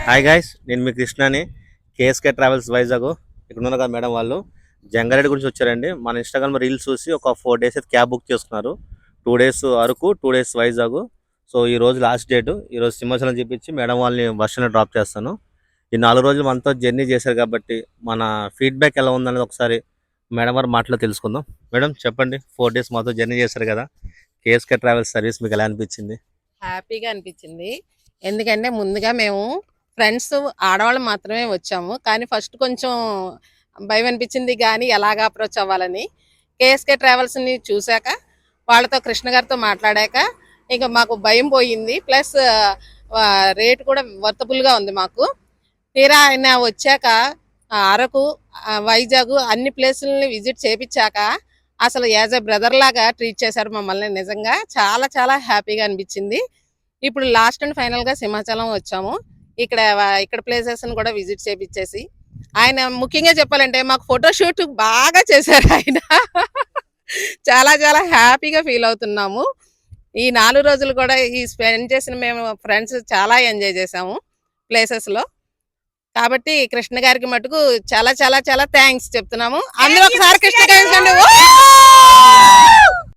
Hi guys, నేను మీ కృష్ణని KSK travels Vizag. ఇక్కడ ఉన్నారు కదా మేడం వాళ్ళు జంగారెడ్డి గురించి వచ్చారండి. మన ఇన్స్టాగ్రామ్ రీల్స్ చూసి ఒక 4 days అయితే క్యాబ్ బుక్ చేసుకున్నారు. 2 days Araku, 2 days Vizag. So ఈ రోజు లాస్ట్ డేట్. ఈ రోజు సింహాచలం చూపించి మేడం వాళ్ళని బస్ స్టాండ్ డ్రాప్ చేస్తాను. ఈ 4 రోజులు మనతో జర్నీ చేశారు కాబట్టి మన ఫీడ్బ్యాక్ ఎలా ఉందనేది ఒకసారి మేడం వారి మాటలో తెలుసుకుందాం. మేడం చెప్పండి, 4 days మాతో జర్నీ చేశారు కదా, కేఎస్కే ట్రావెల్స్ సర్వీస్ మీకు ఎలా అనిపించింది? హ్యాపీగా అనిపించింది. ఎందుకంటే ముందుగా మేము ఫ్రెండ్స్ ఆడవాళ్ళు మాత్రమే వచ్చాము, కానీ ఫస్ట్ కొంచెం భయం అనిపించింది కానీ ఎలాగ అప్రోచ్ అవ్వాలని. కేఎస్కే ట్రావెల్స్ని చూశాక వాళ్ళతో కృష్ణ గారితో మాట్లాడాక ఇక మాకు భయం పోయింది. ప్లస్ రేట్ కూడా వర్తబుల్గా ఉంది మాకు. తీరా ఆయన వచ్చాక అరకు, వైజాగ్ అన్ని ప్లేసులని విజిట్ చేపించాక అసలు యాజ్ ఎ బ్రదర్ లాగా ట్రీట్ చేశారు మమ్మల్ని. నిజంగా చాలా చాలా హ్యాపీగా అనిపించింది. ఇప్పుడు లాస్ట్ అండ్ ఫైనల్గా సింహాచలం వచ్చాము. ఇక్కడ ప్లేసెస్ కూడా విజిట్ చేపించేసి ఆయన ముఖ్యంగా చెప్పాలంటే మాకు ఫోటోషూట్ బాగా చేశారు ఆయన. చాలా చాలా హ్యాపీగా ఫీల్ అవుతున్నాము. ఈ 4 రోజులు కూడా ఈ స్పెండ్ చేసిన మేము ఫ్రెండ్స్ చాలా ఎంజాయ్ చేసాము ప్లేసెస్లో. కాబట్టి కృష్ణ గారికి మటుకు చాలా చాలా చాలా థ్యాంక్స్ చెప్తున్నాము. అందరూ ఒకసారి కృష్ణ గారికి